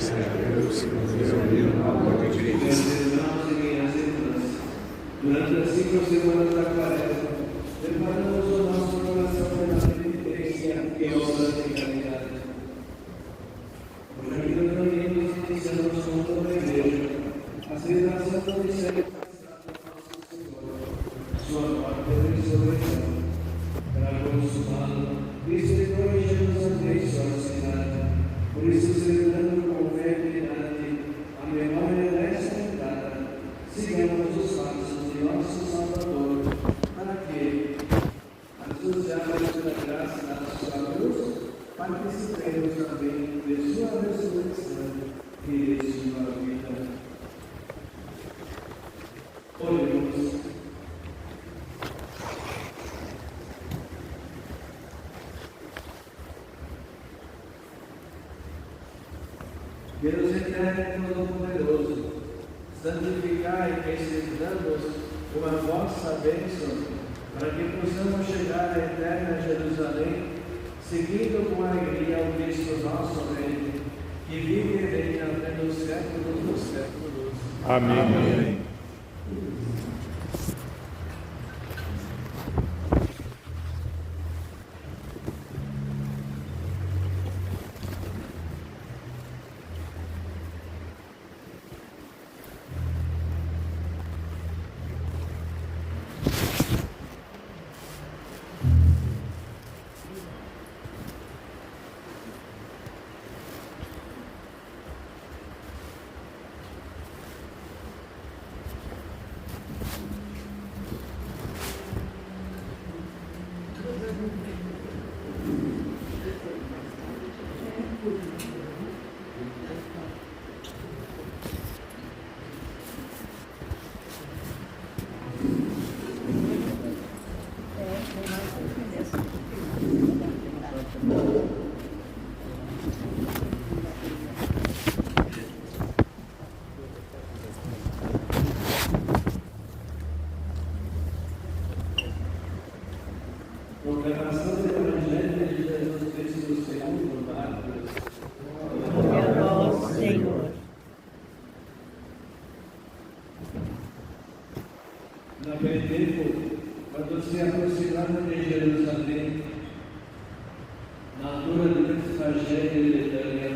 seja Deus que nos ouviu na porta de Cristo. Durante as 5 semanas da quaresma, preparamos o nosso coração pela penitência e obras de caridade. Por aqui nós reunimos e iniciamos com toda a igreja a celebração do mistério nosso Senhor, sua morte e ressurreição, para consumá-lo, Cristo entrou em Jerusalém e sua cidade. Por isso, celebrando com fé e piedade a memória desta entrada, sigamos os passos de nosso Salvador, para que, entusiasmados pela graça da sua cruz, participemos também de sua ressurreição e de sua vida. Oremos. Deus eterno e todo-poderoso, santificai estes damos com a vossa bênção, para que possamos chegar à eterna Jerusalém, seguindo com alegria o Cristo nosso Rei, que vive e reina pelos séculos dos séculos. Amém. Amém. Proclamação do Evangelho de Jesus Cristo segundo Marcos. Glória a vós, Senhor. Naquele tempo, quando se aproximaram de Jerusalém, na altura de Betfagé e Betânia,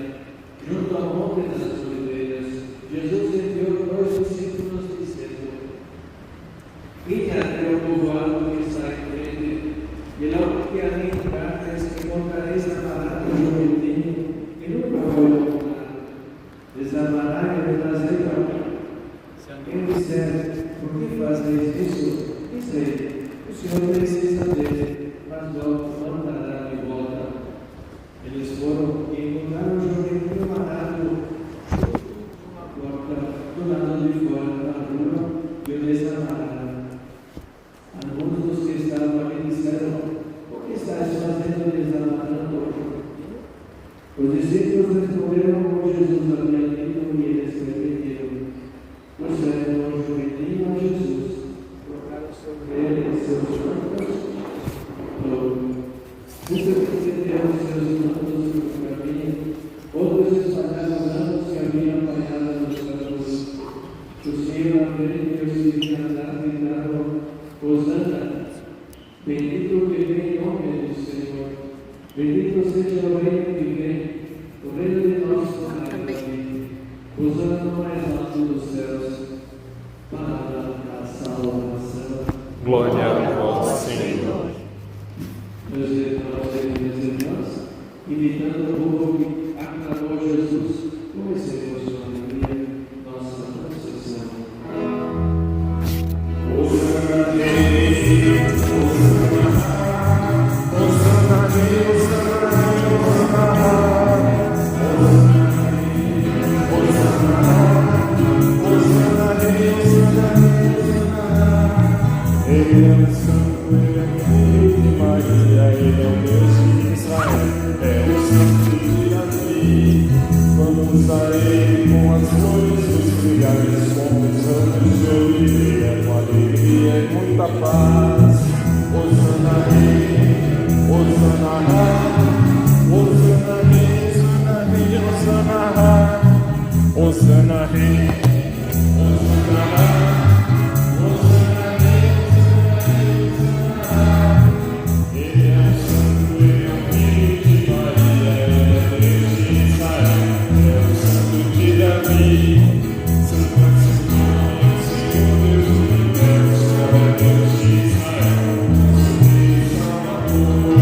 junto ao Monte das Oliveiras, Jesus enviou 2 discípulos dizendo: Ide até o povoado que está em frente, e logo que ali entrares, encontrareis amarrado um jumentinho que nunca foi montado. Desamarrai e trazei para mim. Se alguém disser: Por que fazeis isso? Dizei: O Senhor precisa dele, mas logo mandará de volta. Eles foram e encontraram o jumentinho amarrado numa porta do lado de fora da rua e o desamarraram. Alguns dos que estavam ali disseram: O que estás fazendo desamarrando? Os discípulos responderam como Jesus havia dito e eles repetiu. Trouxeram o jumentinho a Jesus, colocaram sobre ele seus mantos, estenderam seus mantos pelo caminho, outros espalharam ramos que haviam apanhado nos campos. Tossiam a ver que os que vinham andar gritaram: Hosana, bendito que vem em nome do Senhor, bendito seja o reino que vem, o reino de nosso Pai Davi, Hosana no mais alto dos céus, para a salvação. Glória a vós, Senhor. Meus irmãos e minhas irmãs, imitando o povo que aclamou Jesus, comecemos com alegria nossa procissão. Ele é o Santo, ele é o Filho de Maria, ele é o Deus de Israel, é o Santo de Davi. Vamos a ele com as flores dos filiais, com os ramos de oliveira, com alegria e muita paz. Hosana rei, Hosana rei, Hosana rei, Hosana rei, Hosana rei. Osana Rei, Osana Rei, Osana Rei, Osana Rei. Ele é o santo, ele é o filho de Maria, ele é Deus de Israel, é o santo de Davi. Santo é seu nome, é o Senhor Deus do universo, é o Deus de Israel, nosso Rei Salvador.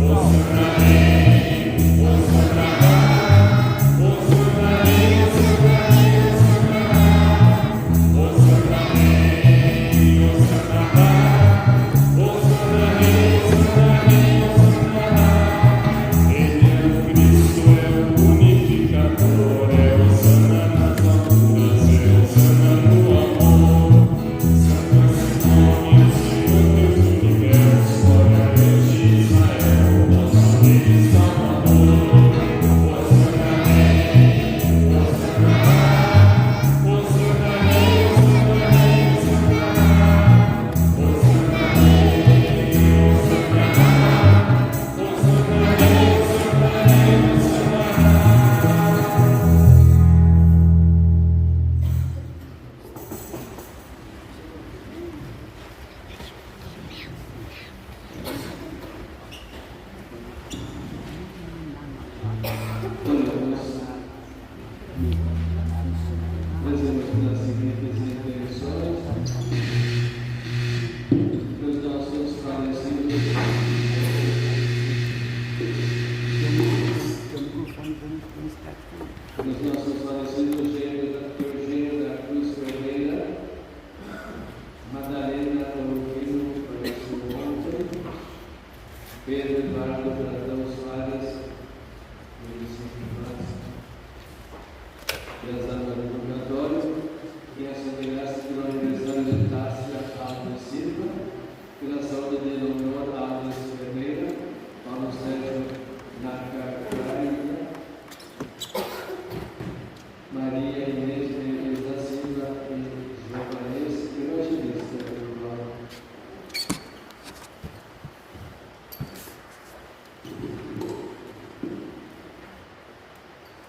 Osana Rei, Osana Rei, Osana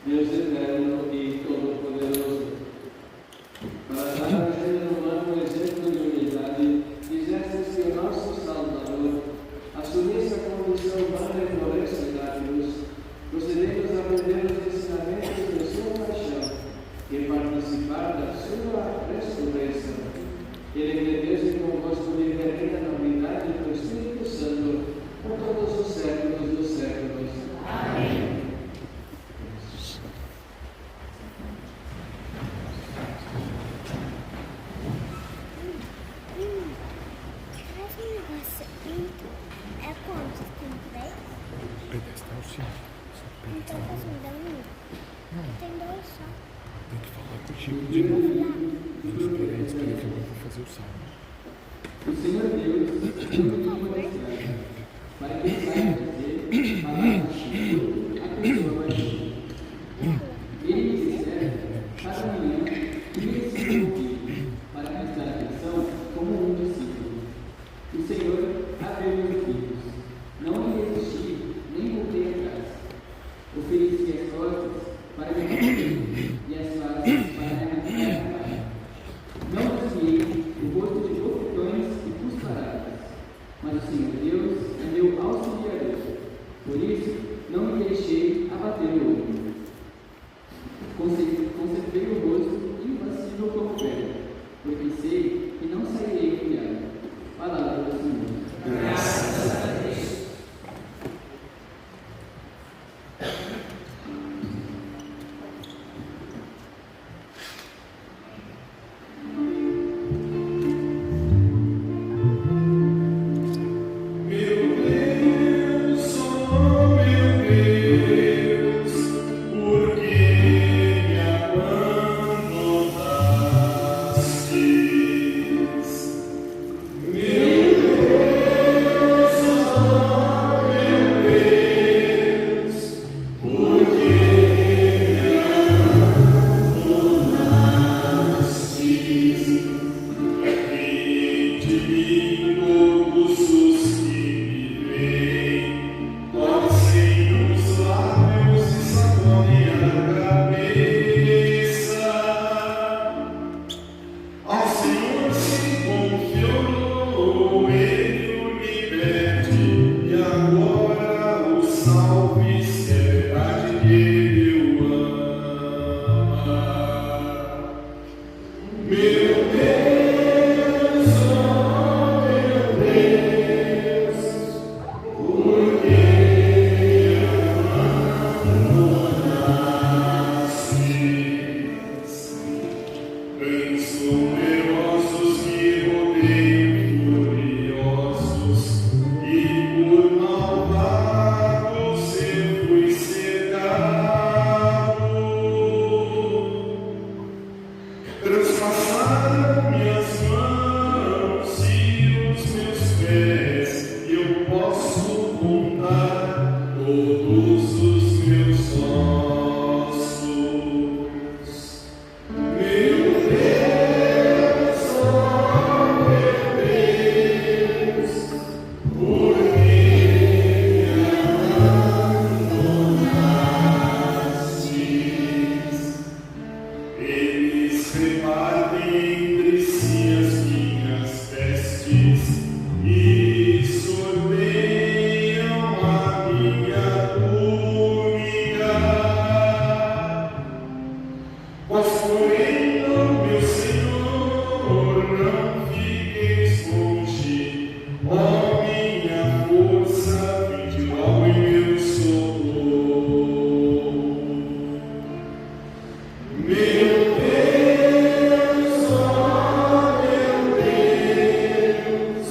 Deus eterno e todo-poderoso, para dar ao gênero humano um exemplo de unidade, fizestes que o nosso Salvador assumisse a condição humana e floresça da cruz, procedendo a aprender os ensinamentos de sua paixão e participar da sua ressurreição. Ele que Deus e convosco viverá na unidade do Espírito Santo por todos os séculos dos séculos. Amém. É quanto? Pedestal, sim. Então posso me dar um? Tem dois só. Tem que falar contigo de novo. Espera que eu vou fazer o salmo. O Senhor Deus, para que saiba dizer, falar contigo, a pessoa vai dizer. Ele me serve cada manhã e me ensina o ouvido, para prestar atenção como um discípulo. O Senhor abriu meus filhos, não me resisti, nem voltei atrás. Ofereci as costas para me responder e as faces para me arrancar. Não desviei o rosto de bofetões e cusparadas, mas o Senhor Deus é meu auxiliador. Por isso, não me deixei abater o olho. Conservei o rosto impassível como pedra, porque sei que não sairei humilhado. Palavra do Senhor. Graças a Deus. Meu Deus, oh meu Deus. salve se é verdade que Ele o ama. Meu Deus, oh meu Deus, porque abandonastes anjos numerosos que rodeiam furiosos e por malvados eu fui cegado. Transpassaram minhas mãos e os meus pés, e eu posso contar todos os meus ossos. Meu Deus, oh meu Deus, por que me abandonastes? Eles repartem entre si as minhas vestes e sorteiam a minha túnica. Vós, porém, ó meu Senhor, não fiqueis longe, ó minha força, vinde logo em meu socorro. Meu Deus, ó meu Deus,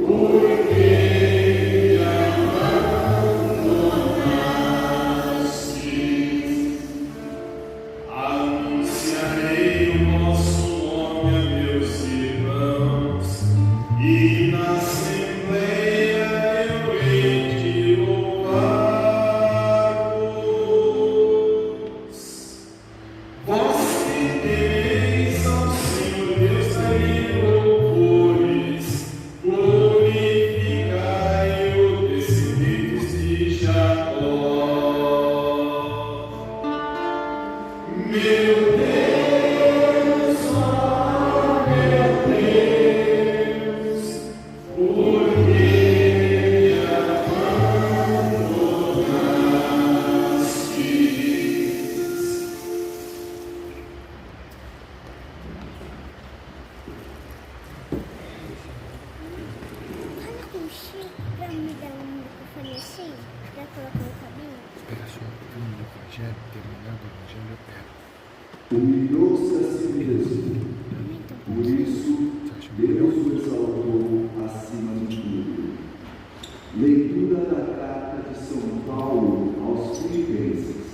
por que me abandonastes? Anunciarei o vosso nome a meus irmãos, e na assembleia eu hei de louvar-vos. Vós que temeis ao Senhor Deus, daí louvores, glorificai-o, descendentes de Jacó. Meu Deus, ó meu Deus, por que me abandonastes? Fala com o Chico pra me dar um microfone assim, pra colocar no cabelo. Espera só um pouquinho do Evangelho, terminando o Evangelho, eu pego. Humilhou-se a si mesmo, Aumenta um por pouquinho. isso Deus o exaltou acima de tudo. Leitura da carta de São Paulo aos Filipenses.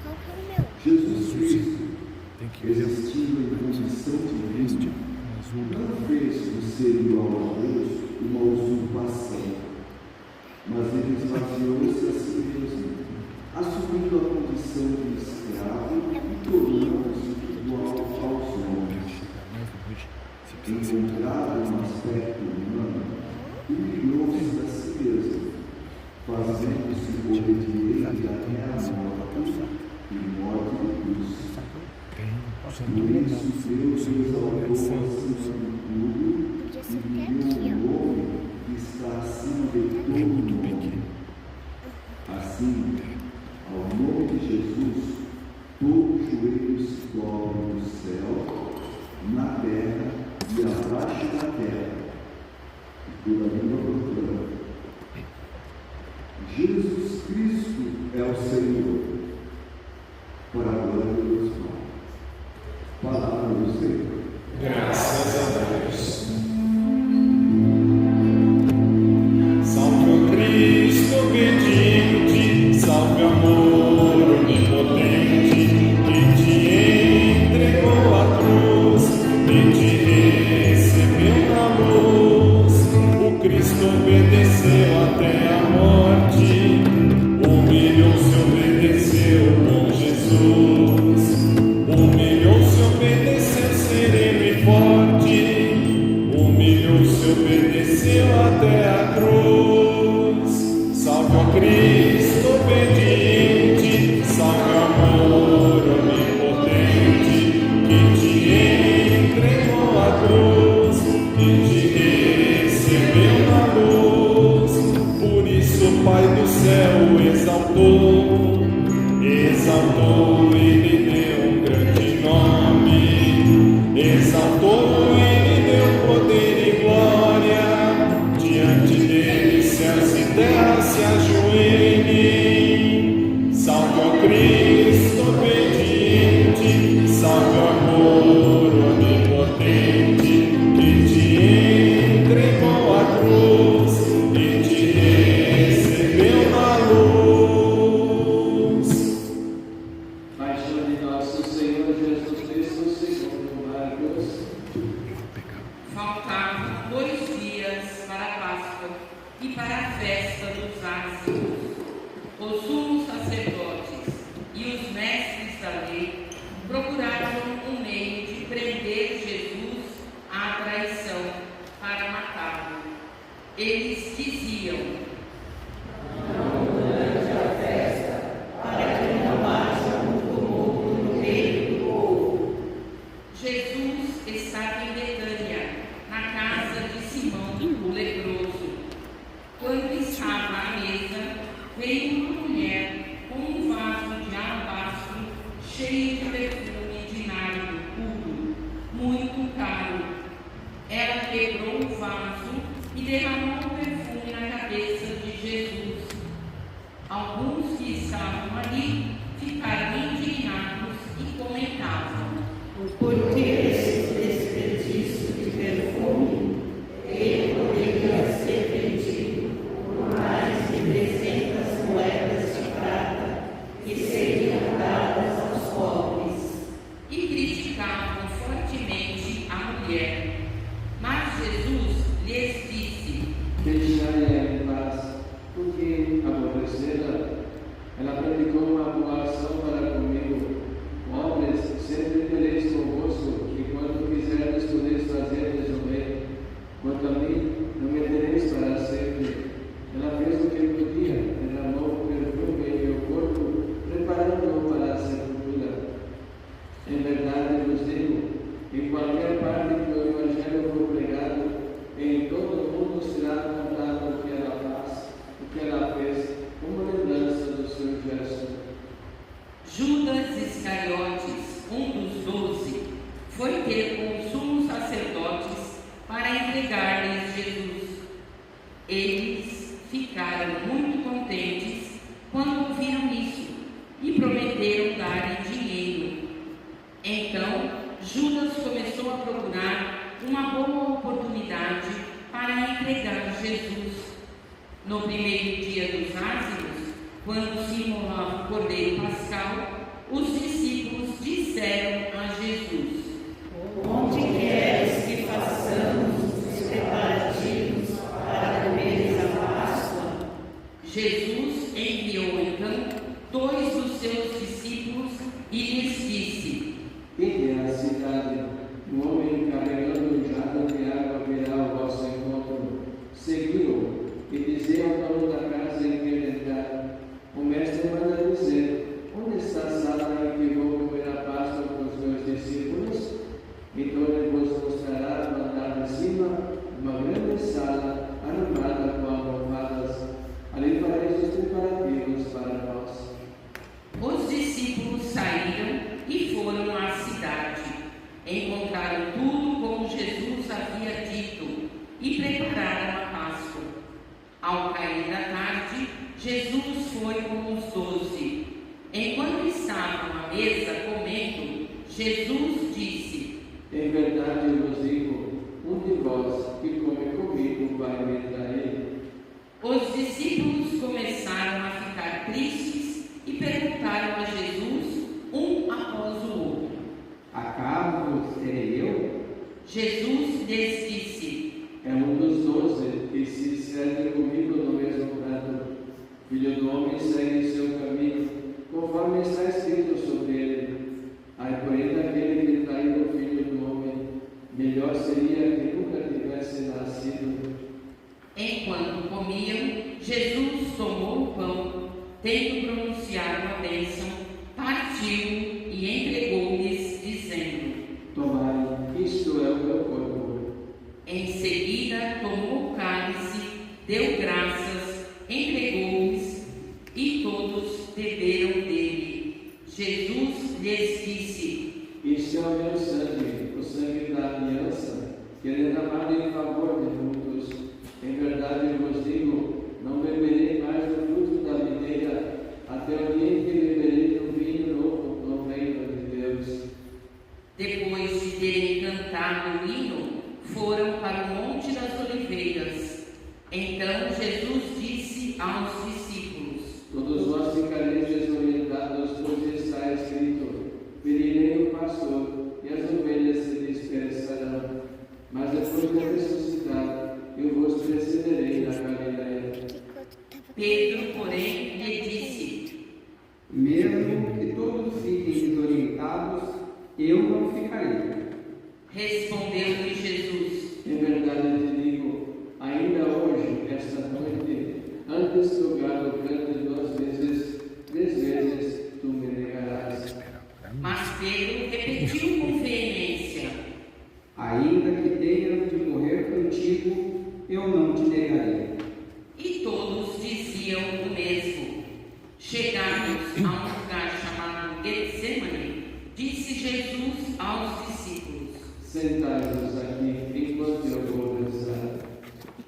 Qual que é o meu? Jesus Cristo, Tem que ver existindo em condição este divina, azul. não fez do ser igual a Deus uma usurpação, mas ele esvaziou-se a si mesmo, assumindo a condição de escravo e tornando-se igual aos homens. Encontrado no aspecto humano, humilhou-se a si mesmo, fazendo-se obediente até a morte e morte de cruz. Tem o Por santo isso Deus o exaltou acima de tudo Podia e ser até lhe aqui, deu um nome que está acima de todo nome. Assim, ao nome de Jesus, todo joelho se dobre no céu, na terra e abaixo da terra, e toda língua proclama: Jesus Cristo é o Senhor, para a glória de Deus Pai. Palavra do Senhor. Graças a Deus. Salve o Cristo obediente, salve o amor onipotente, que te entregou a cruz e te recebeu na luz. O Cristo obedeceu até a morte, humilhou-se, obedeceu com Jesus. Humilhou-se, obedeceu, sereno e forte. Humilhou-se, obedeceu até a cruz. Salve o Cristo obediente, salve o amor onipotente, que te entregou a cruz e te recebeu na luz. Por isso, Pai do céu, exaltou, exaltou, ele deu um grande nome, exaltou, ele deu poder e glória, diante dele céus e terra se ajoelhem. Salve ao Cristo obediente, salve ao amor onipotente, que te entregou a cruz e te recebeu na luz. Paixão de nosso Senhor Jesus Cristo, segundo Marcos. Faltavam 2 dias para a Páscoa e para a festa dos ázimos. Os sumos sacerdotes e os mestres da lei procuravam um meio de prender Jesus à traição para matá-lo. Eles diziam: Jesus estava em Betânia, na casa de Simão, o leproso. Quando estava à mesa, veio uma mulher com um vaso de alabastro cheio de perfume de nardo puro, muito caro. Ela quebrou o vaso e derramou o perfume na cabeça de Jesus. Alguns que estavam ali ficaram indignados e comentavam: Por que esse desperdício de perfume? Ele poderia ser vendido por mais de 300 moedas de prata que seriam dadas aos pobres. e criticavam fortemente a mulher. Mas Jesus lhes disse: Deixai-a em paz, porque aborrecê-la, ela praticou uma boa ação para comigo. Homens, sempre tereis convosco, e quando quiserdes podeis fazer-lhes o bem. Quanto a mim, não me tereis para sempre. Ela fez o que podia, derramou o perfume em meu corpo, preparando-o para a sepultura. Em verdade vos digo, em qualquer parte que o Evangelho for pregado, em todo o mundo será contado o que ela faz, o que ela fez, como lembrança do seu gesto. Judas Iscariotes, um dos 12, foi ter com os sumos sacerdotes para entregar-lhes Jesus. Eles ficaram muito contentes quando ouviram isso e prometeram dar-lhe dinheiro. Então, Judas começou a procurar uma boa oportunidade para entregar Jesus. No primeiro dia dos ázimos, quando se imolava o cordeiro pascal, os discípulos disseram a Jesus: Onde queres que façamos os preparativos para comeres a Páscoa? Jesus enviou então 2 dos seus discípulos e lhes disse: Ide à cidade, um homem carregando um jarro de água virá ao vosso encontro. Segui-o e dizei ao dono da casa em que ele entrar: o mestre manda dizer, onde está a sala em que vou comer a Páscoa com os meus discípulos? Então ele vos mostrará no andar de cima uma grande sala arrumada com almofadas. Ali fareis os preparativos para nós. Os discípulos saíram e foram à cidade. Encontraram tudo como Jesus havia dito e prepararam a Páscoa. Ao cair da tarde, Jesus foi com os 12. Enquanto estavam à mesa comendo, Jesus disse: Em verdade eu vos digo, um de vós que come comigo vai me trair. Os discípulos começaram a ficar tristes e perguntaram a Jesus, um após o outro: Acaso serei eu? Jesus lhes disse: É um dos 12 que se serve comigo no mesmo prato. Filho do homem segue seu caminho, conforme está escrito sobre ele. Ai, porém, daquele que trair o Filho do homem, melhor seria que nunca tivesse nascido. Enquanto comiam, Jesus tomou o pão, tendo pronunciado a bênção, partiu e entregou-lhes, dizendo: Tomai, isto é o meu corpo. Em seguida tomou o cálice, deu graças, entregou-lhes e todos beberam dele. Jesus lhes disse: Este é o meu sangue, o sangue da aliança, que é derramado em favor de muitos. Em verdade eu vos digo, não beberei mais do fruto da videira, até o dia em que beberei do vinho novo no reino de Deus. Depois de terem cantado o hino, foram para o Monte das Oliveiras. Então Jesus disse aos discípulos: Todos vós ficareis desorientados, pois está escrito: ferirei o pastor, e as ovelhas se dispersarão. Mas depois de ressuscitar, eu vos precederei na Galileia. Pedro, porém, lhe disse: Mesmo que todos fiquem desorientados, eu não ficarei. Respondeu-lhe Jesus: Em verdade eu te digo, ainda hoje, esta noite, antes que o galo cante 2 vezes, 3 vezes tu me negarás. Mas Pedro repetiu com veemência: Ainda que tenha de morrer contigo, eu não te negarei. E todos diziam o mesmo. Chegados a um lugar chamado Getsemane, disse Jesus aos discípulos: Sentai-vos aqui, enquanto eu vou rezar.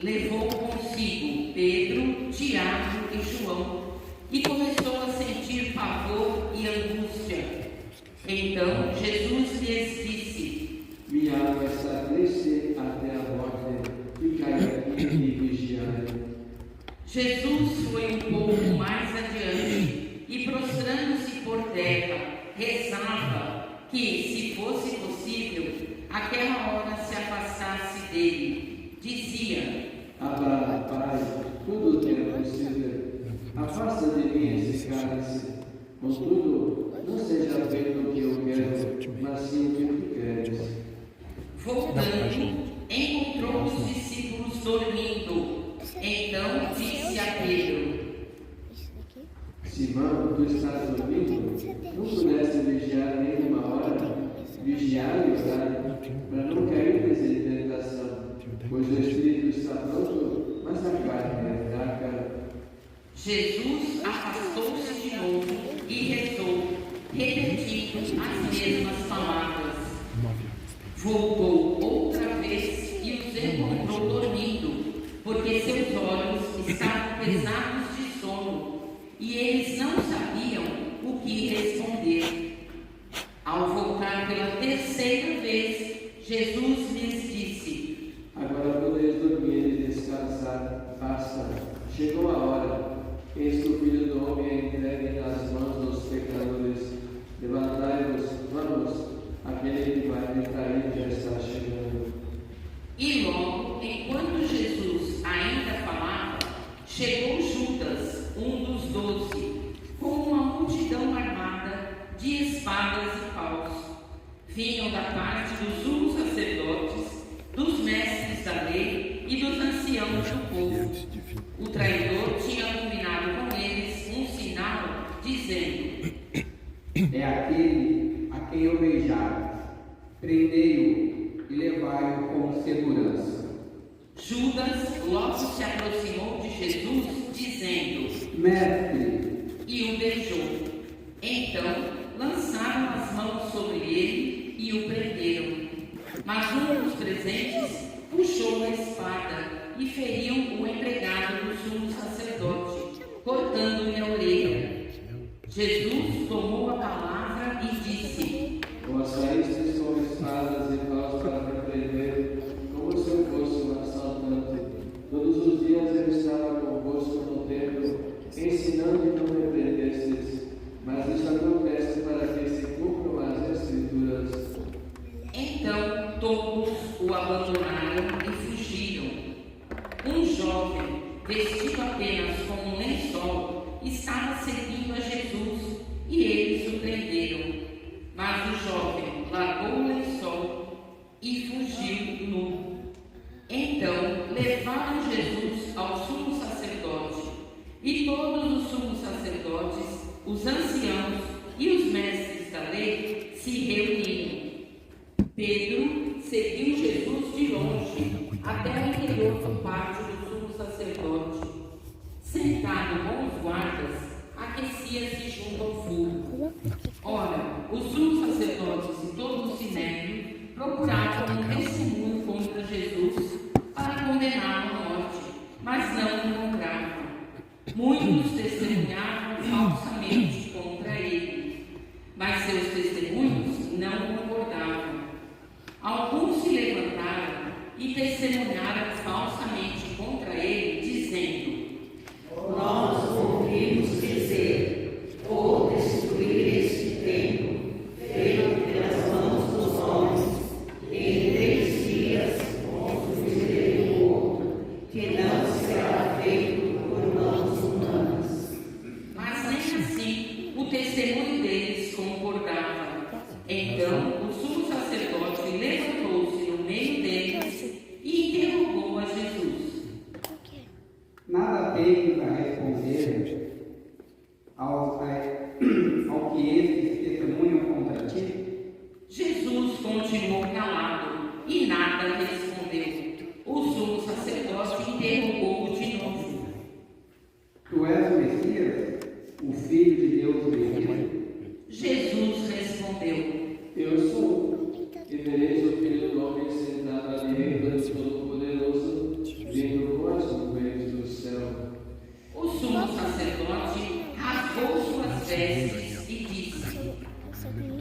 Levou consigo Pedro, Tiago e João, e começou a sentir pavor e angústia. Então Jesus lhes disse: Minha alma está triste até a morte, ficai aqui e vigiai. Jesus foi um pouco mais adiante e, prostrando-se por terra, rezava que, se fosse possível, aquela hora se afastasse dele. Dizia: Abra, Pai, tudo que é possível. Afasta de mim esse cálice. Contudo, não seja feito o que eu quero, mas sim o que tu queres. Voltando, encontrou os discípulos dormindo. Então disse a Pedro: Simão, tu estás dormindo? Não pudeste vigiar nem uma hora? Vigiar e orar, para não cair em tentação, pois o espírito está pronto, mas a carne é fraca. Jesus afastou-se de novo e rezou, repetindo as mesmas palavras. Voltou outra vez e os encontrou dormindo, porque seus olhos estavam pesados de sono, e eles não sabiam o que responder. Ao voltar pela terceira vez, Jesus lhes disse: Agora podeis dormir e descansar. Basta, chegou a hora. Eis que o Filho do Homem é entregue nas mãos dos pecadores. Levantai-vos, vamos, aquele que vai me trair já está chegando. E logo, enquanto Jesus ainda falava, chegou Judas, um dos 12, com uma multidão armada de espadas e paus. Vinham da parte dos sumos sacerdotes, dos mestres da lei e dos anciãos do povo. O traidor tinha combinado com eles um sinal, dizendo: É aquele a quem eu beijar. Prendei-o e levai-o com segurança. Judas logo se aproximou de Jesus, dizendo: Mestre, e o beijou. Então lançaram as mãos sobre ele e o prenderam. Mas um dos presentes puxou a espada e feriu o empregado do sumo sacerdote, cortando-lhe a orelha. Jesus tomou a palavra e disse: Vós saístes com espadas e paus para me prender, como se eu fosse um assaltante. Todos os dias eu estava convosco no templo, ensinando e não me prendestes. Mas isso acontece para que se cumpram as Escrituras. Então todos o abandonaram e fugiram. Um jovem, vestido apenas com um lençol, estava seguindo a Jesus e eles o prenderam. Mas o jovem largou o lençol e fugiu nu. Então levaram Jesus ao sumo sacerdote, e todos os sumos sacerdotes aquecia-se junto ao fogo. Ora, os sumos sacerdotes e todo o sinédrio procuravam um testemunho contra Jesus para condená-lo à morte, mas não o encontravam. Muitos testemunhavam falsamente contra ele, mas seus testemunhos não concordavam. Alguns se levantaram e testemunharam falsamente contra ele, dizendo: Nós ouvimos dizer, vou destruir este templo, feito pelas mãos dos homens, em 3 dias construirei um outro, que não será feito por mãos humanas. Mas nem assim o testemunho deles concordava. Então o sumo sacerdote levantou-se no meio deles e interrogou a Jesus. Nada tenho a responder ao que estes testemunham contra ti? Jesus continuou calado e nada respondeu. O sumo sacerdote interrogou-o de novo. Tu és o Messias, o Filho de Deus bendito? Jesus respondeu: Eu sou, e vereis o Filho do Homem sentado à direita do Todo-Poderoso, vindo com as nuvens do céu. O sumo sacerdote rasgou suas vestes e disse: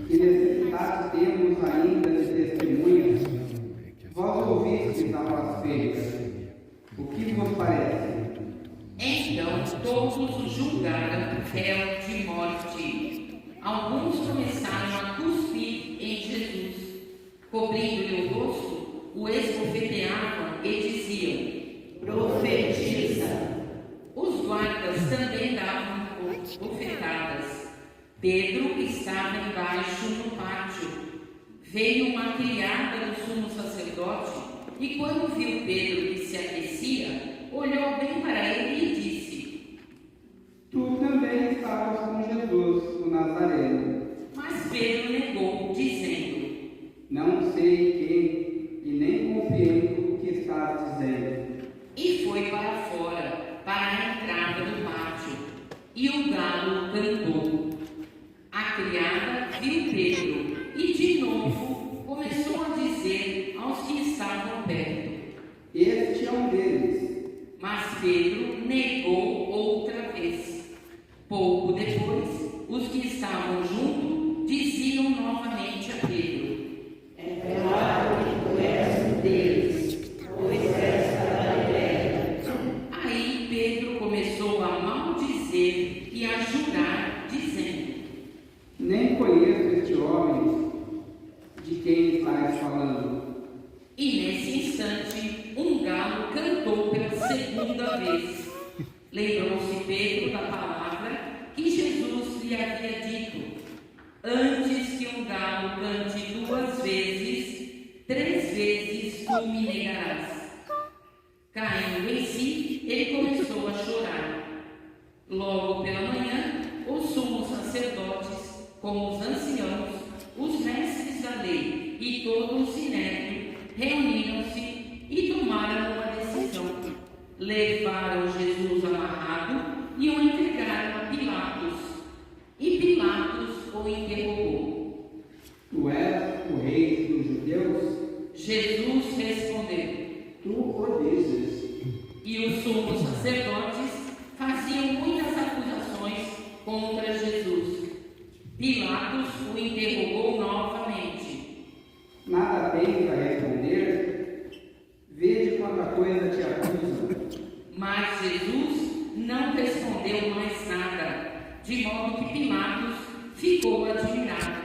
Que necessidade temos ainda de testemunhas? Vós ouvistes a blasfêmia. O que vos parece? Então todos o julgaram réu de morte. Alguns começaram a cuspir em Jesus. Cobrindo-lhe o rosto, o esbofeteavam e diziam: Profetiza. Os guardas também davam bofetadas. Pedro estava embaixo no pátio. Veio uma criada do sumo sacerdote e, quando viu Pedro que se aquecia, olhou bem para ele e disse: Tu também estavas com Jesus, o Nazareno. Mas Pedro negou, dizendo: Não sei quem e nem confiei no que estás dizendo. E foi para fora, para a entrada do pátio. E o galo cantou. A criada viu Pedro e de novo começou a dizer aos que estavam perto. Este é um deles. Mas Pedro negou outra vez. Pouco depois, os que estavam junto diziam novamente a Pedro: É claro que tu és um deles, pois és da Galileia. Aí Pedro começou a maldizer e a jurar, dizendo: Nem conheço este homem de quem estás falando. E nesse instante, um galo cantou pela segunda vez. Lembrou-se Pedro da palavra que Jesus lhe havia dito: antes que um galo cante 2 vezes, 3 vezes tu me negarás. Caindo em si, ele começou a chorar. Logo pela manhã, os sumos sacerdotes, com os anciãos, os mestres da lei e todo o sinédrio, reuniram-se e tomaram uma decisão. Levaram Jesus amarrado e o entregaram a Pilatos. E Pilatos o interrogou: Tu és o rei dos judeus? Jesus respondeu: Tu o dizes. E os sumos sacerdotes faziam muitas acusações contra Jesus. Pilatos o interrogou novamente: Nada tens a responder? Vede quanta coisa te acusa. Mas Jesus não respondeu mais nada, de modo que Pilatos ficou admirado.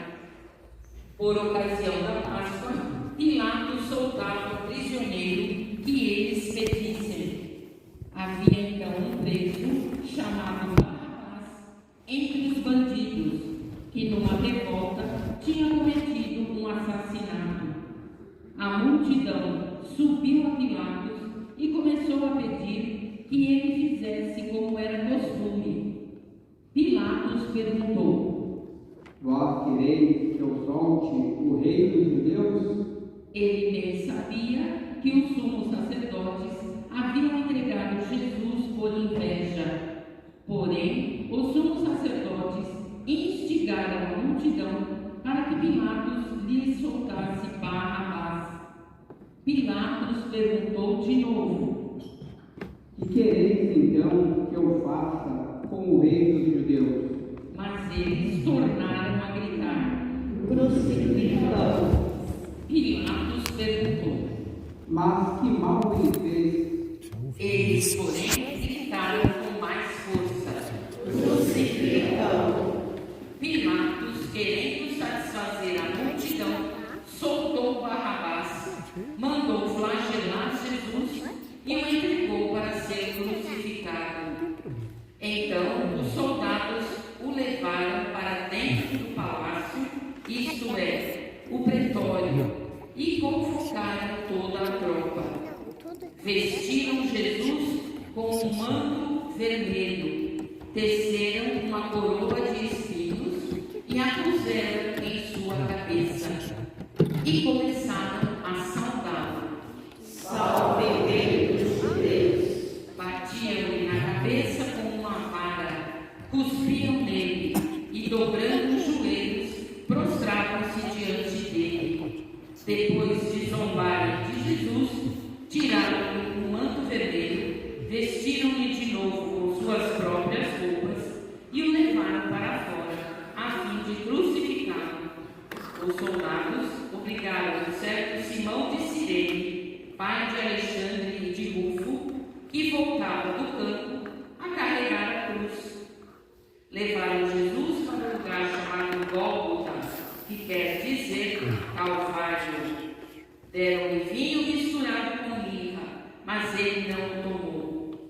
Por ocasião da Páscoa, Pilatos soltava o prisioneiro que eles pedissem. Havia então um preso chamado Barrabás entre os bandidos, que numa revolta tinha cometido um assassinato. A multidão subiu a Pilatos e começou a pedir que ele fizesse como era costume. Pilatos perguntou: Vós quereis que eu solte o rei dos judeus? Ele bem sabia que os sumos sacerdotes haviam entregado Jesus por inveja. Porém, os sumos sacerdotes convocaram a multidão para que Pilatos lhes soltasse Barrabás. Pilatos perguntou de novo: Que quereis então que eu faça com o rei dos judeus? Mas eles tornaram a gritar. Crucificam. Pilatos perguntou. Mas que mal ele fez? Eles, porém, gritaram com mais força. Crucificam. Pilatos, querendo satisfazer a multidão, soltou Barrabás, mandou flagelar Jesus e o entregou para ser crucificado. Então os soldados o levaram para dentro do palácio, isto é, o pretório, e convocaram toda a tropa. Vestiram Jesus com um manto vermelho, teceram uma coroa de espinhos e a puseram em sua cabeça, e começaram a saudá-lo. Salve, rei dos judeus. Batiam-lhe na cabeça com uma vara, cuspiam nele e, dobrando os joelhos, prostravam-se diante dele. Depois de zombarem de Jesus, tiraram-lhe o manto vermelho, vestiram-lhe de novo com suas próprias roupas e o levaram para fora, a fim de crucificá-lo. Os soldados obrigaram um certo Simão de Cirene, pai de Alexandre e de Rufo, que voltava do campo, a carregar a cruz. Levaram Jesus para um lugar chamado Gólgota, que quer dizer Calvário. Deram-lhe vinho misturado com mirra, mas ele não o tomou.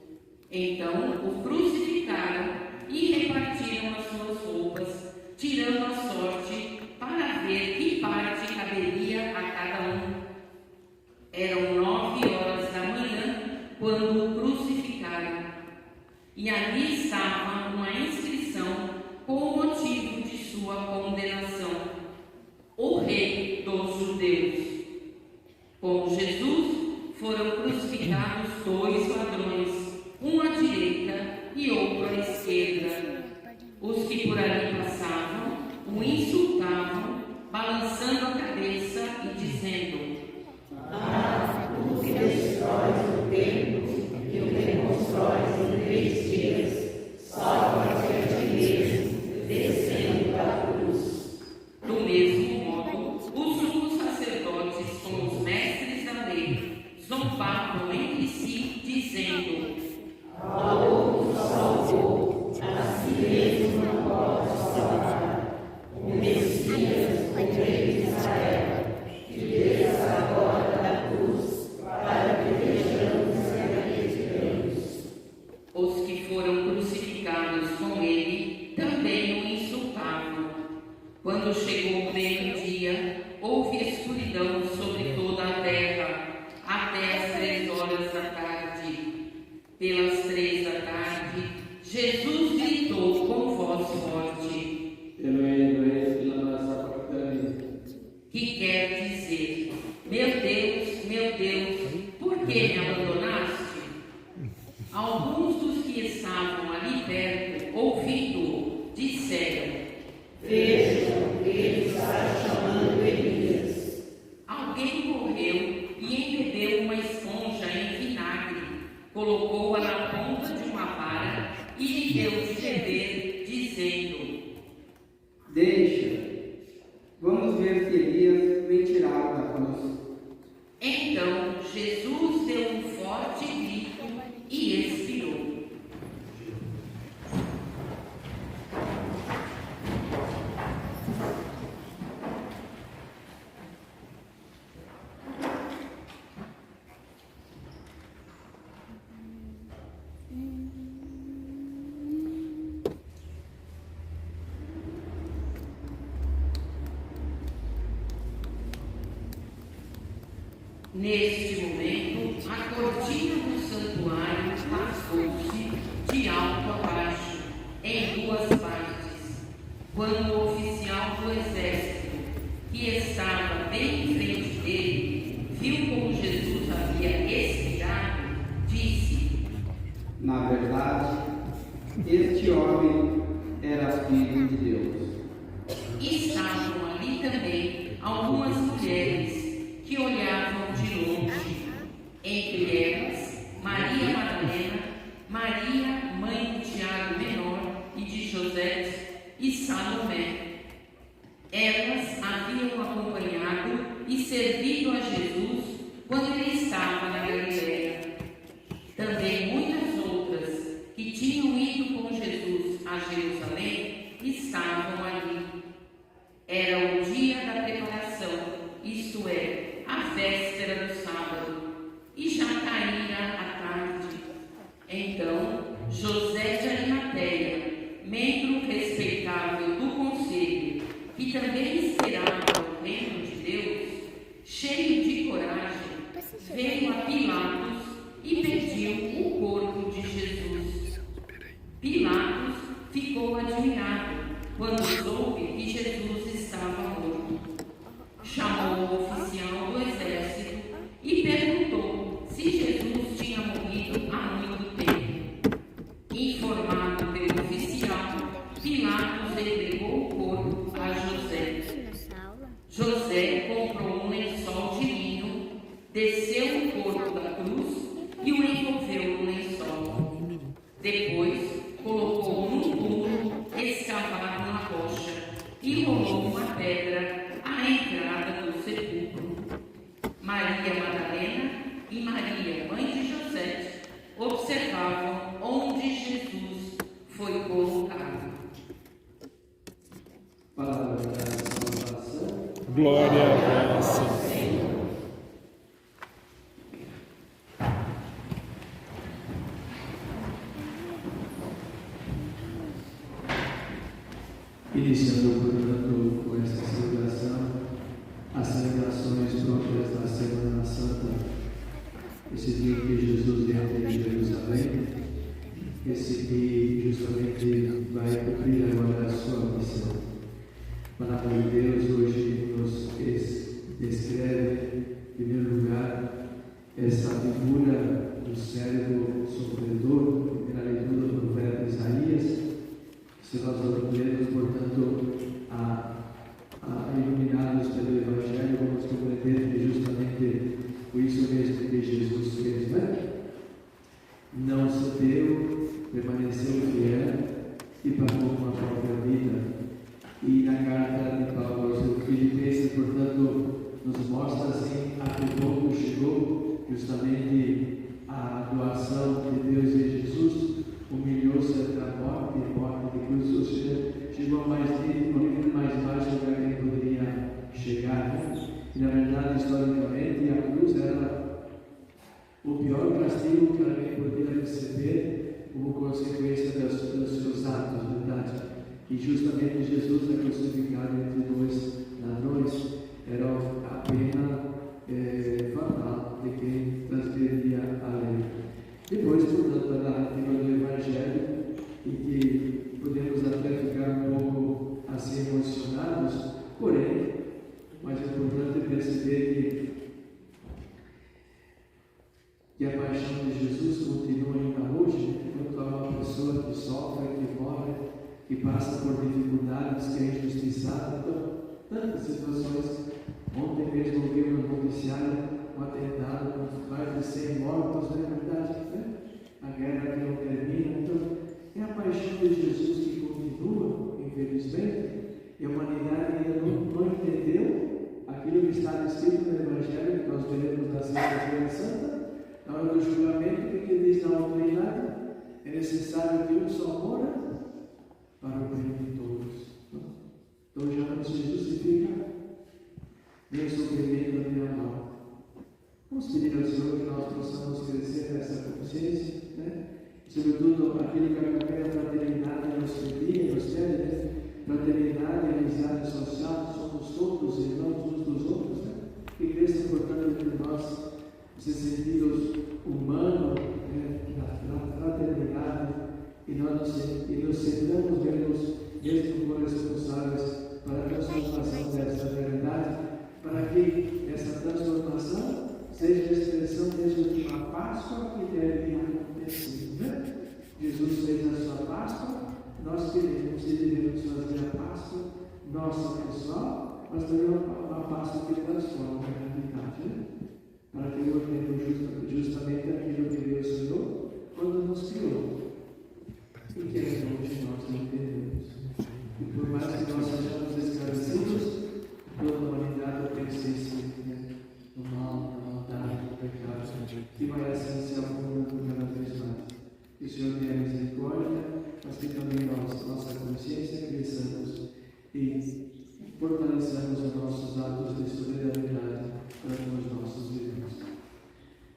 Então o crucificaram e repartiram as suas roupas, tirando a sorte para ver que parte caberia a cada um. Eram 9 horas da manhã quando o crucificaram. E ali estava uma inscrição com o motivo de sua condenação: o Rei dos Judeus. Com Jesus foram crucificados 2 ladrões, um à direita e outro à esquerda. Os que por ali passavam o insultavam, balançando a cabeça e dizendo: O que destróis o templo e o reconstróis em 3 dias, salva-te a ti mesmo, descendo da cruz. Do mesmo modo, os sumos sacerdotes com os mestres da lei zombavam entre si, dizendo: A outro salvou, a si mesmo não pode salvar. O Messias, o Rei de Israel, que desça agora da cruz, para que vejamos e acreditemos. Os que foram crucificados com ele também o insultavam. Quando chegou o meio-dia, houve escuridão sobre toda a terra, até as 3 horas da tarde. Pelas 3 da tarde, Jesus gritou com voz forte, Eloi, Eloi, lama sabachthani. que quer dizer: meu Deus, por que me abandonaste? Alguns dos que estavam ali perto, ouvindo-o, disseram: Vejam, ele está chamando Elias. alguém correu e embebeu uma esponja em vinagre, colocou-a na ponta de uma vara e lhe deu de beber, dizendo: Deixa. Vamos ver se Elias vem tirá-lo da cruz. Então Jesus deu um forte grito e expirou. Neste momento, a cortina do santuário rasgou-se de alto a baixo, em 2 partes, quando o oficial do exército, que estava bem em frente dele, viu como Jesus havia expirado, disse: Na verdade, este homem era filho de Deus. e Salomé. Elas haviam acompanhado e servido a Jesus quando ele estava na Galileia. Também muitas outras que tinham ido com Jesus a Jerusalém estavam ali. Era o dia da preparação, isto é, a véspera do sábado, e já caíra a tarde. Então, José de Arimateia, membro respeitável do conselho, que também esperava o reino de Deus, cheio de coragem, veio a Pilatos e pediu o corpo de Jesus. Pilatos ficou admirado quando soube que Jesus estava morto. Chamou o oficial do exército e perguntou se Jesus tinha morrido há muito tempo. Informado pelo oficial, Pilatos entregou o corpo a José. José comprou um lençol de linho, desceu o corpo da cruz e o envolveu no lençol. Depois, colocou num túmulo escavado na rocha e rolou uma pedra à entrada do sepulcro. Maria Madalena e Maria, mãe de José, observavam onde Jesus foi colocado. Palavra da salvação. Glória a vós, Senhor. Iniciando, portanto, com essa celebração, as celebrações próprias da Semana Santa, esse dia que Jesus entra em Jerusalém, esse dia justamente vai cumprir agora a sua missão. A palavra de Deus hoje nos descreve, em primeiro lugar, essa figura do servo sofredor, na leitura do profeta Isaías. Se nós lermos, portanto, iluminados pelo Evangelho, vamos compreender que justamente foi isso mesmo que Jesus fez, né? Não se deu, permaneceu fiel e pagou com a própria vida. E na carta de Paulo aos Filipenses, portanto, nos mostra assim a que ponto chegou justamente a doação de Deus em Jesus. Humilhou-se até a morte de cruz, ou seja, chegou ao nível mais baixo que alguém poderia chegar. E na verdade, historicamente, a cruz era o pior castigo que alguém poderia receber como consequência dos seus atos, verdade? E justamente Jesus é crucificado entre dois ladrões, era a pena fatal de quem transgredia a lei. Depois, portanto, a narrativa do Evangelho, em que podemos até ficar um pouco assim emocionados, porém, mais importante é perceber que a paixão de Jesus continua ainda hoje, enquanto há uma pessoa que sofre, que morre, que passa por dificuldades, que é injustiçada. Então, tantas situações. Ontem mesmo ouvimos no noticiário um atentado com mais de 100 mortos, não é verdade? Né? A guerra que não termina. Então, é a paixão de Jesus que continua, infelizmente, e a humanidade ainda não entendeu aquilo que está escrito no Evangelho, que nós veremos na Sexta-feira Santa, na hora do julgamento, que diz na autoridade: é necessário que um só mora para o bem de todos. Então já não se justifica nem o sofrimento nem a morte. Vamos pedir ao Senhor que nós possamos crescer nessa consciência, né? Sobretudo aquilo que acompanha a fraternidade nos pedia, nos pede, né? Fraternidade e amizade social, somos todos irmãos uns dos outros, né? Que cresça, portanto, entre nós esses sentidos humanos, né? Da fraternidade, e nos sentamos mesmo como responsáveis para a transformação dessa realidade, para que essa transformação seja a expressão mesmo de uma Páscoa que deve acontecer, né? Jesus fez a sua Páscoa, nós queremos e devemos fazer a Páscoa nossa pessoal, mas também uma Páscoa que transforma a realidade, né? Para que eu entenda justamente aquilo que Deus criou quando nos criou, e que é onde nós não entendemos. E e fortalecemos os nossos atos de solidariedade para com os nossos irmãos.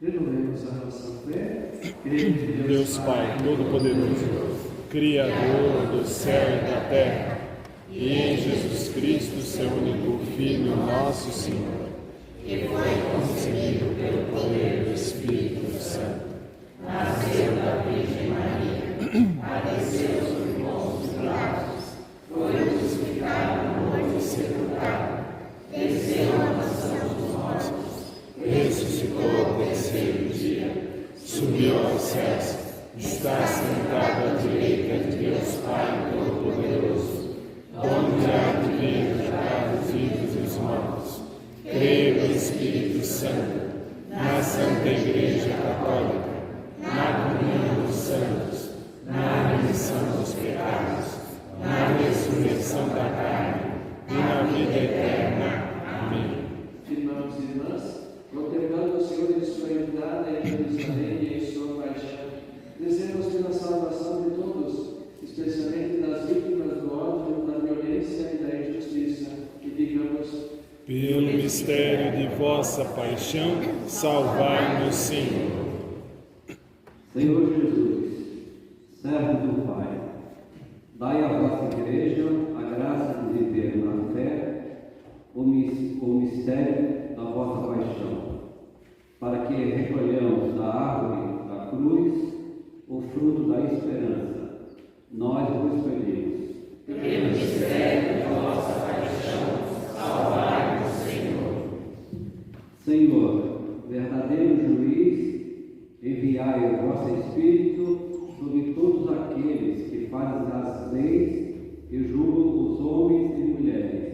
Renovemos a nossa fé, cremos em Deus Pai Todo-Poderoso, Criador do céu e da terra, e em Jesus Cristo, seu único Filho, nosso Senhor, que foi concebido pelo poder do Espírito Santo, nasceu da Virgem Maria, padeceu sob Pôncio Pilatos, foi crucificado, morto e sepultado, desceu à mansão dos mortos, ressuscitou ao terceiro dia, subiu aos céus, está sentado à direita de Deus Pai Todo-Poderoso, onde há de vir julgar os vivos e os mortos. Creio no Espírito Santo, na Santa Igreja Católica, na comunhão dos santos, na remissão dos pecados, na ressurreição da carne e na vida eterna. Amém. Irmãos e irmãs, contemplando o Senhor em sua entrada em Jerusalém e em sua paixão, desejamos pela salvação de todos, especialmente das vítimas do ódio, da violência e da injustiça, e digamos: pelo mistério de vossa paixão, salvai-nos, Senhor. Senhor Jesus, servo do Pai, dai à vossa Igreja a graça de viver na fé o mistério da vossa paixão, para que recolhamos da árvore da cruz o fruto da esperança. Nós vos pedimos. Pelo mistério da vossa paixão, salvai-nos, Senhor. Senhor, verdadeiro juiz, enviai o vosso Espírito sobre todos aqueles que fazem as leis e julgam os homens e mulheres,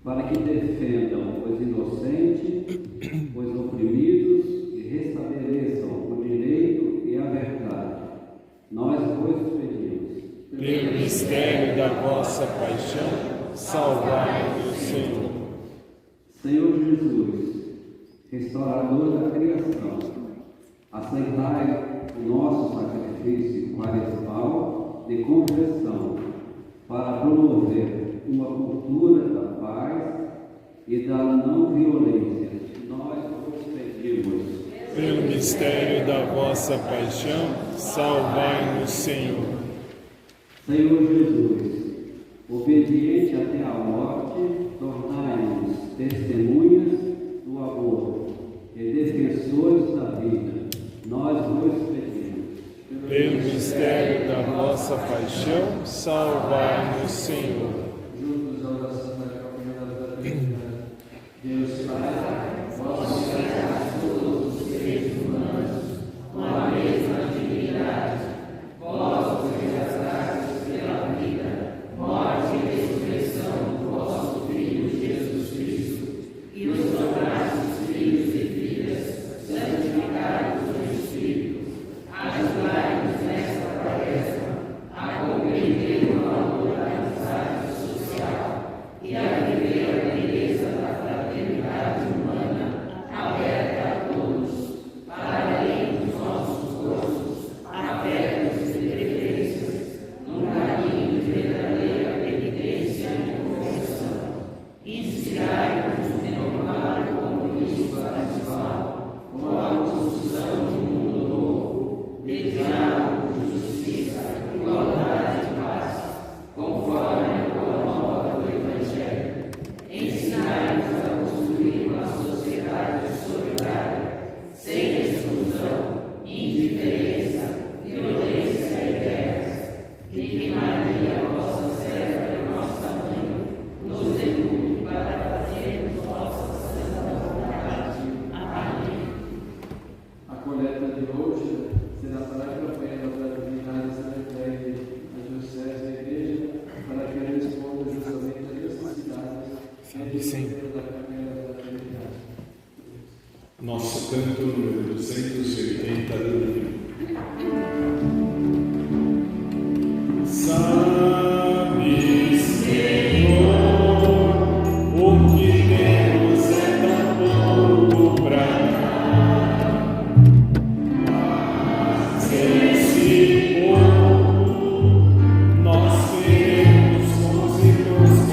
para que defendam os inocentes, os oprimidos e restabeleçam o direito e a verdade. Nós vos pedimos. Pelo mistério da vossa paixão, salvai-nos, Senhor. Senhor Jesus, restaurador da criação, aceitai o nosso sacrifício quaresmal de conversão para promover uma cultura da paz e da não violência. Nós vos pedimos. Pelo mistério da vossa paixão, salvai-nos, Senhor. Senhor Jesus, obediente até a morte, tornai-nos testemunhas do amor e defensores da vida. Nós vos pedimos. Pelo mistério da vossa paixão, salvai-nos, Senhor. Juntos à oração da comunidade da Trindade. Deus Pai, vós criaste todos os seres humanos com a mesma dignidade. Vós os resgatastes pela vida, morte e ressurreição do vosso Filho Jesus Cristo, e os tornastes filhos e filhas, santificados no Espírito. Ajudai-nos nesta tarefa a compreender o valor da amizade social e a viver a beleza da fraternidade humana aberta a todos, para além dos nossos gostos, afetos e preferências, num caminho de verdadeira penitência e conversão. Inspirai-nos a renovar o compromisso batismal com a construção de um mundo novo, de diálogo, justiça, igualdade e paz, conforme a boa nova do Evangelho. Ensinai-nos a construir uma sociedade solidária, sem exclusão, indiferença, violência e guerras, e que Maria, vossa serva e nossa mãe, nos eduque para fazermos vossa santa vontade. Amém. A coleta de hoje será para a campanha da fraternidade será entregue à Diocese da Igreja para que ela responda justamente às necessidades da campanha da fraternidade. Nosso canto número 280 do livro. Sabe, Senhor, o que temos é tão pouco pra dar. Mas esse pouco nós queremos com os irmãos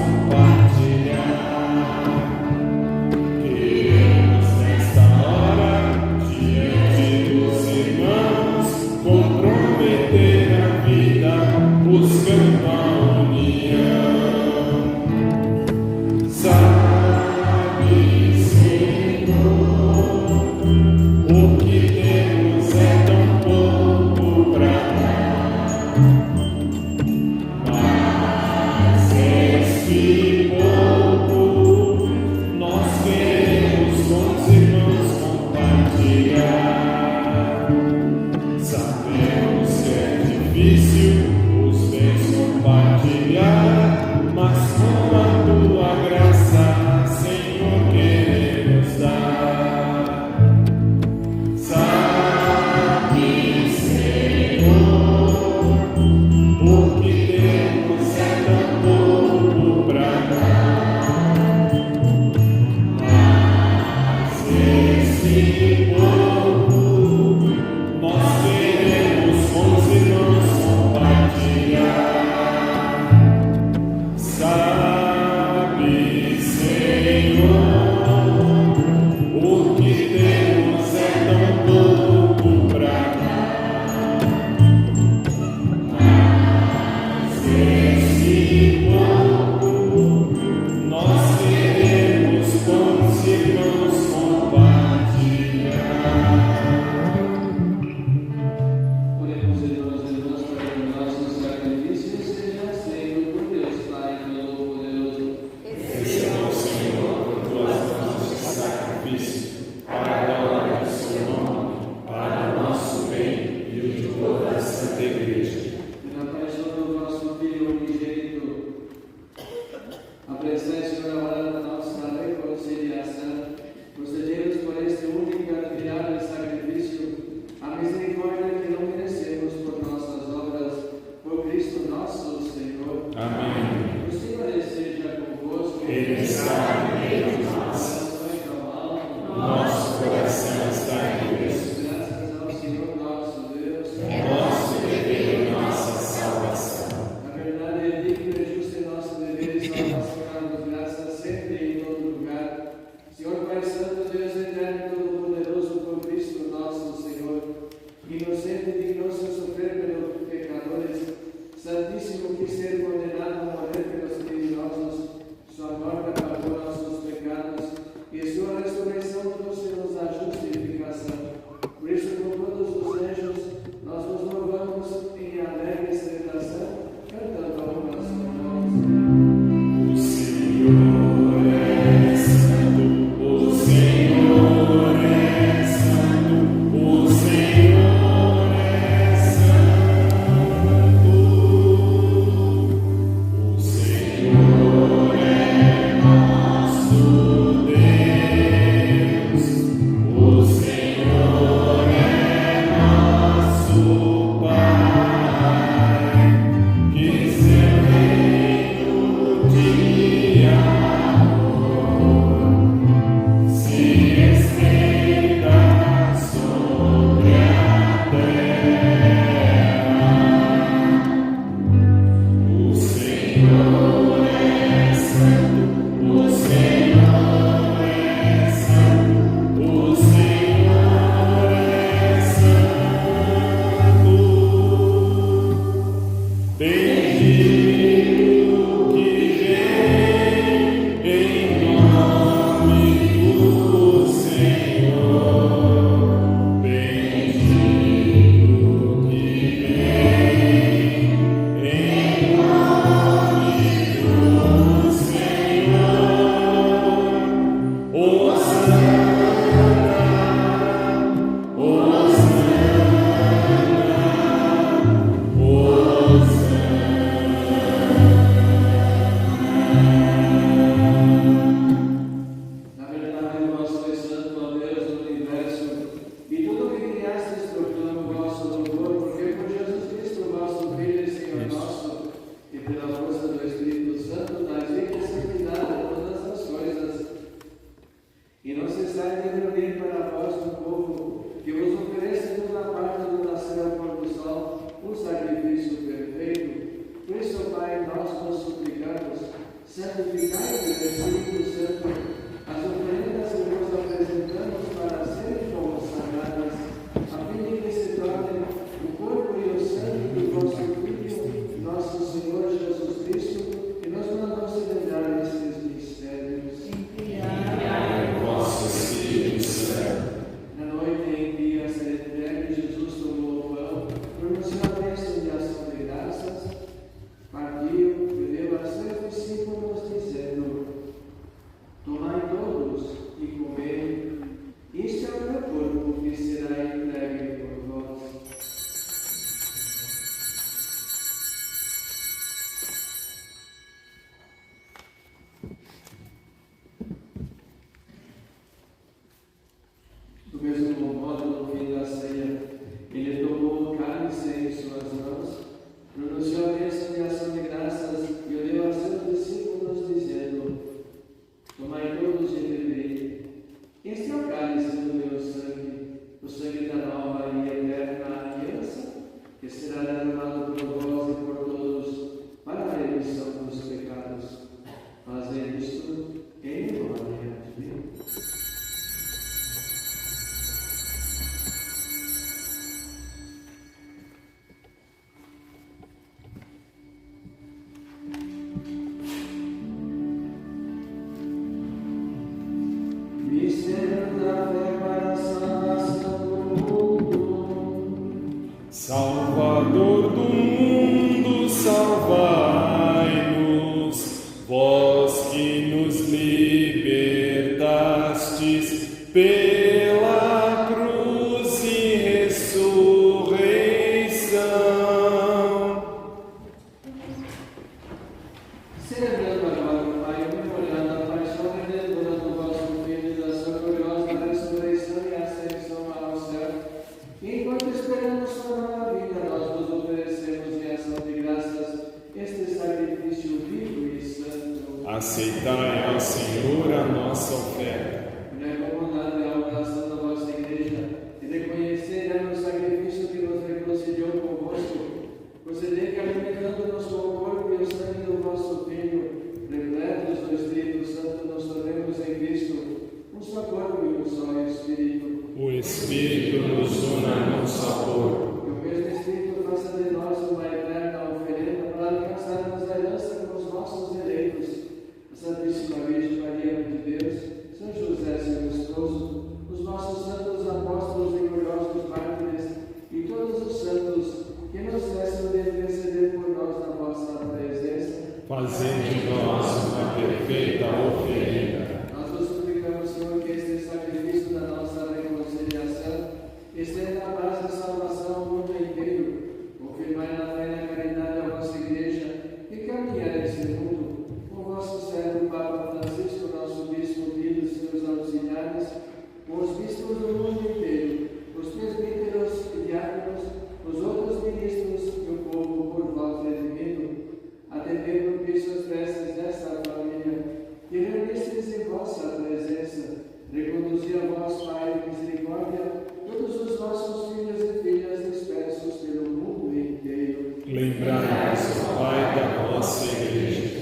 santificai pelo Espírito Santo as oferendas que vos apresentamos para serem como sagradas, a fim de que se tornem o corpo e o sangue do vosso Filho, nosso Senhor Jesus Cristo, que nos mandou celebrar estes mistérios. Enviai o vosso Espírito Santo. Na noite em que a ser entregue, Jesus tomou o pão, pronunciou a bênção de ação de graças, partiu e deu a seus discípulos, dizendo: tomai todos e comei, isto é o meu corpo que será entregue por vós. Do mesmo modo, no fim da ceia, ele tomou o cálice em suas mãos, pronunciou a bênção de ação de graças e o deu a seus discípulos, dizendo: tomai todos e bebei. Este é o cálice do meu sangue, o sangue da nova e eterna aliança, que será derramado por vós e por todos para a remissão dos pecados. Fazei isto em memória de mim. Mistério da fé para a salvação do mundo. Salvador do mundo, salvai-nos, vós que nos libertastes pela cruz e ressurreição. Celebrando agora o Pai, memoriando a paixão redentora do vosso Filho e da sua gloriosa ressurreição e ascensão ao céu, e enquanto esperamos sua nova vida, nós vos oferecemos em ação de graças este sacrifício vivo e santo. Aceitai, ó Senhor, a nossa oferta. Recomendar a oração da vossa igreja e reconhecer o sacrifício que nos reconciliou convosco, concedei que, alimentando-nos com o corpo e o sangue do vosso Filho, repletos do Espírito Santo, nos tornemos em Cristo um só corpo e um só Espírito. O Espírito nos una num só corpo. Que o mesmo Espírito faça de nós uma eterna oferenda para alcançarmos a herança com os nossos eleitos. A Santíssima Virgem Maria de Deus, São José, seu esposo, os nossos santos apóstolos e gloriosos mártires e todos os santos que nos cessam de interceder por nós na vossa presença. Fazei de nós uma perfeita oferenda. Nós vos suplicamos, Senhor, que este sacrifício da nossa reconciliação estenda a paz e salvação ao mundo inteiro. Confirmai na fé e na caridade a vossa igreja e caminhai nesse mundo com o vosso servo Papa Francisco, nosso bispo, filho e seus auxiliares, com os bispos do mundo inteiro, os presbíteros e diáconos, os outros ministros e o povo por vós redimido. Atendei por Cristo as preces desta família, que reunistes em vossa presença, reconduzi a vós, Pai de misericórdia, todos os vossos filhos e filhas dispersos pelo mundo inteiro. Lembrai-nos, Pai, da vossa igreja.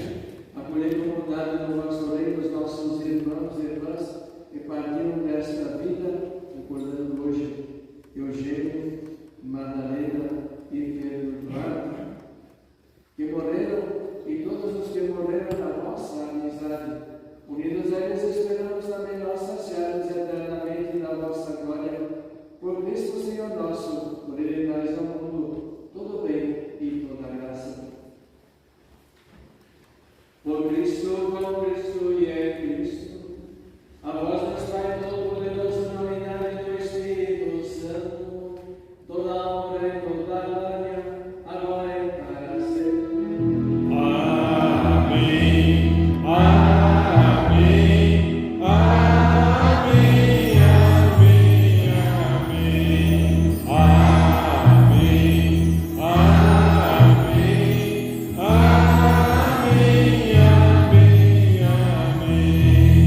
Acolhei com bondade no vosso reino os nossos irmãos e irmãs que partiram desta vida, recordando hoje Eugênio, Madalena e Pedro Eduardo, que morreram, e todos os que morreram na vossa amizade. Unidos a eles, esperamos também nós saciar-nos eternamente na vossa glória. Por Cristo, Senhor nosso, por Ele dais ao mundo todo bem e toda graça. Por Cristo, com Cristo e em Cristo, a vós, Deus Pai Todo-Poderoso, na unidade do Espírito Santo, toda a honra e toda a glória, agora e para sempre. Amém. Amém. Amém. Amém. Amém. Amém. Amém. Amém.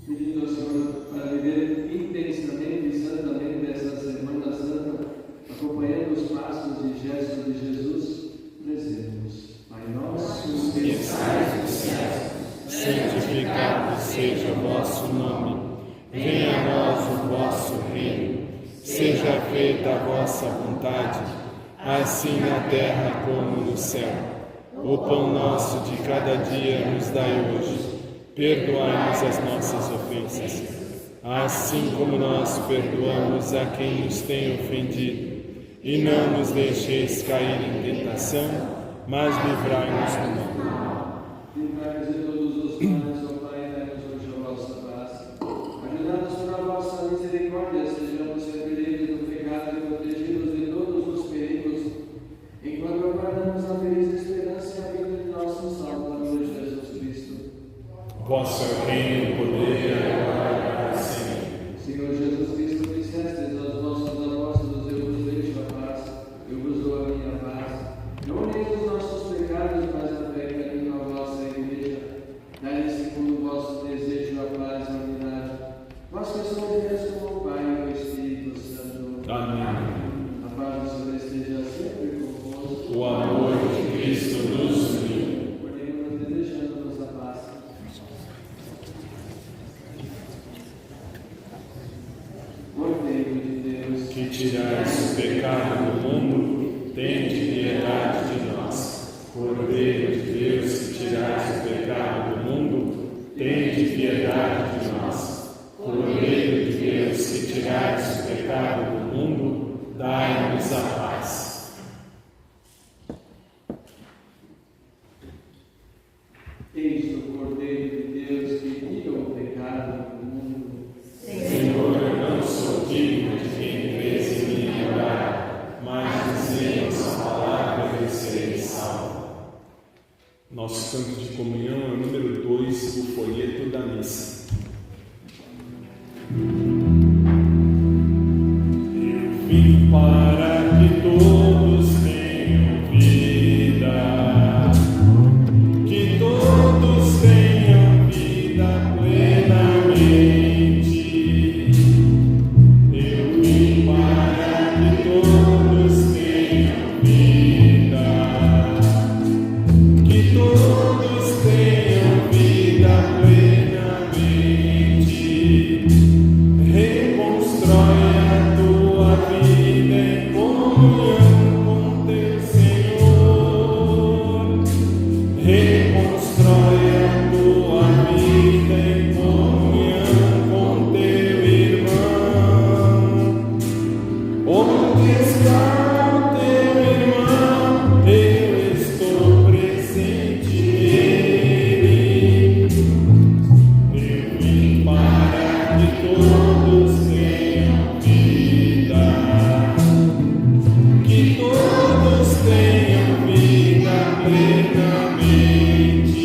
Pedindo ao Senhor para viver intensamente e santamente essa Semana Santa, acompanhando os passos e gestos de Jesus, rezemos. Pai nosso, que estais seja o vosso nome. Venha a nós o vosso reino. Seja feita a vossa vontade, assim na terra como no céu. O pão nosso de cada dia nos dai hoje. Perdoai-nos as nossas ofensas, assim como nós perdoamos a quem nos tem ofendido. E não nos deixeis cair em tentação, mas livrai-nos do mal. Livrai-nos de todos os males, ó Pai, e dai-nos hoje a vossa paz. Ajudados por a vossa misericórdia, sejamos sempre livres do pecado e protegidos de todos os perigos, enquanto aguardamos a feliz esperança e a vida de nosso Salvador Jesus Cristo. Vosso é o reino, o poder e a glória para sempre. Senhor Jesus Cristo, dissestes aos vossos apóstolos: eu vos deixo a paz, eu vos dou a minha paz. Não olheis os nossos pecados, mas a fé e caminho à vossa igreja. Dai-lhe segundo o vosso desejo a paz e a unidade. Vós que sois Deus como o Pai e o Espírito Santo. Amém. A paz do Senhor esteja sempre convosco. O amor de Cristo nos uniu. Oremos desejando-nos a paz. Cordeiro de Deus, Que tirais o pecado do mundo, tende piedade de nós. Cordeiro de Deus, que tirais o pecado do mundo, tende piedade de nós. Cordeiro de Deus, que tirais o pecado do mundo, dai-nos a paz. eis o Cordeiro de Deus que tira o pecado do mundo. Senhor, eu não sou digno de quem crês em mim orar, mas dizemos a palavra e sereis salvo. Nosso canto de comunhão é o número 2 do folheto da missa. Eu vim para que todos tenham vida, que todos tenham vida plenamente. Eu vim para que todos tenham vida, que todos tenham vida plenamente. Reconstrói a tua vida em comunhão com teu Senhor. Reconstrói a tua vida em comunhão com teu irmão. Onde está o teu irmão? Eu estou presente nele. Eu vim para que todos tenham vida, que todos tenham vida plenamente.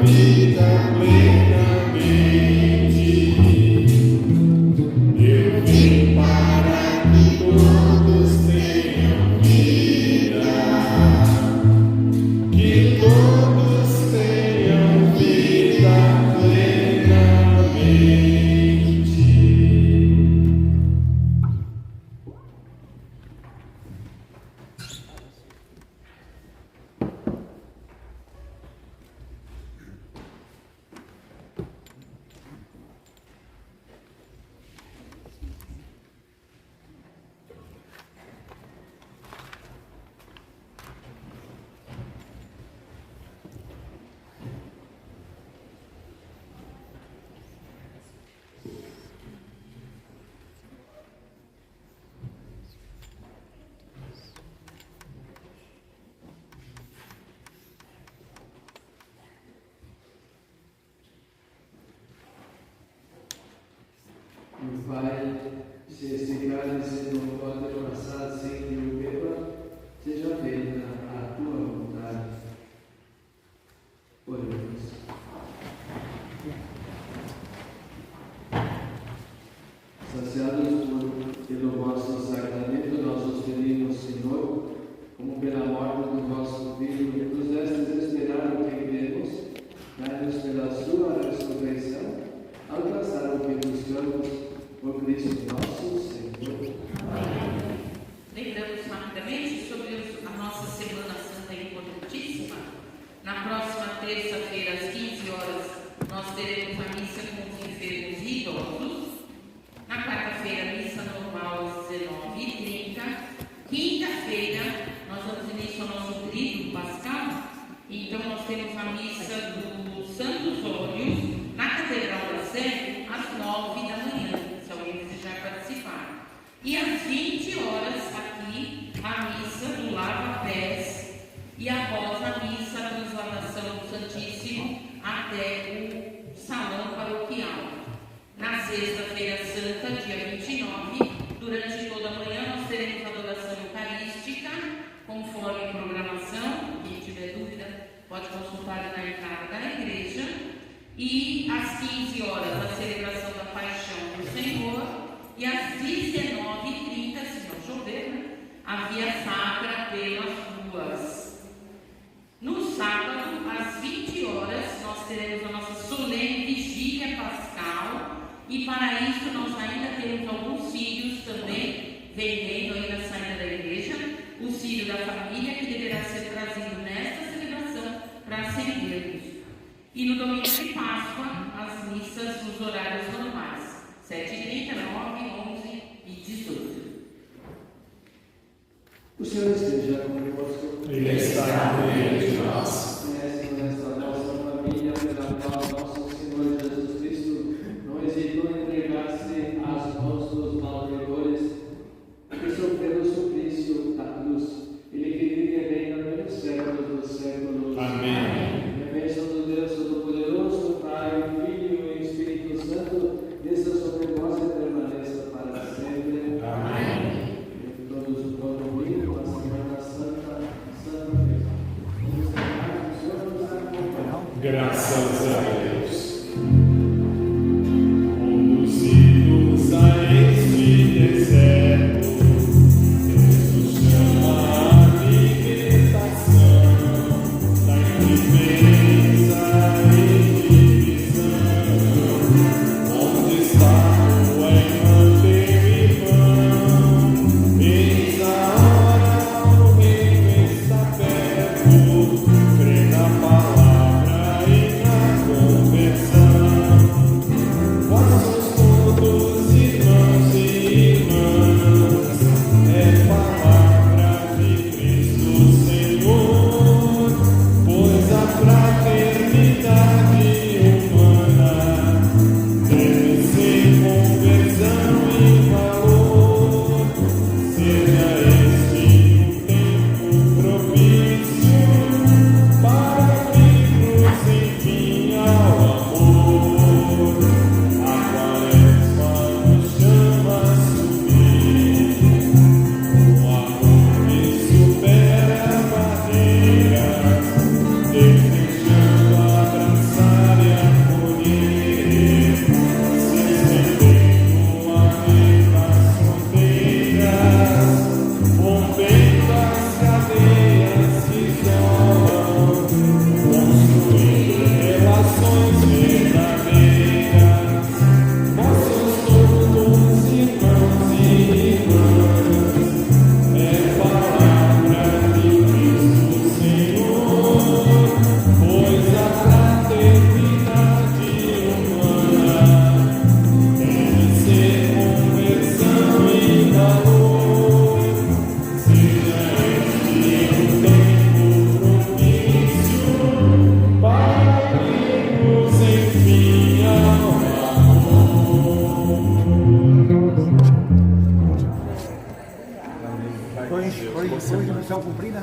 vida plenamente. Eu vim para que todos tenham vida, que todos tenham vida plenamente. Meu Pai, se este cálice não pode passar sem que eu beba, seja feita a tua vontade. Oremos. Saciados pelo vosso sacramento, nós os pedimos, Senhor, como pela morte do vosso Filho, que nos destes esperar o que cremos, dai-nos pela sua ressurreição, alcançar o que buscamos, por Cristo nosso Senhor. Amém. Lembramos rapidamente sobre a nossa Semana Santa importantíssima. Na próxima terça-feira, às 15 horas, nós teremos a missa com os enfermos e idosos. Na quarta-feira, missa normal às 19h30. Quinta-feira, nós damos início ao nosso tríduo pascal. Então, nós temos a missa dos Santos Óleos na Catedral da Sé às 9 da manhã. Se alguém desejar participar. E às 20 horas aqui, a missa do lava-pés e após a missa, a transladação do Santíssimo até o salão paroquial. Na sexta-feira santa, dia 29, durante toda a manhã, nós teremos a adoração eucarística, conforme a programação. Quem tiver dúvida, pode consultar na entrada da igreja. E às 15 horas, a celebração da Paixão do Senhor. E às 19h30, se não chover, a via sacra pelas ruas. No sábado, às 20 horas, nós teremos a nossa solene vigília pascal. E para isso, nós ainda temos alguns círios também vendendo aí na saída da igreja. O círio da família, que deverá ser trazido nesta celebração para acendermos. E no domingo de Páscoa, as missas nos horários normais, 7h30, 9, 11 e 18. O Senhor esteja convosco. Ele está no meio de nós. Conhece nesta nossa família, pela qual nosso Senhor Jesus Cristo não hesitou em entregar-se às mãos dos malfeitores, que sofreu o suplício da cruz. Ele que vive e reina pelos séculos dos séculos. Amém. E a bênção do Deus Todo-Poderoso, Pai, Filho e Espírito Santo, desça sobre vós e permaneça para sempre. Amém. Todos o povo unido, a Semana Santa, Santa Festa. Vamos cantar, o Senhor nos acompanha. Graças a Deus. Foi missão cumprida?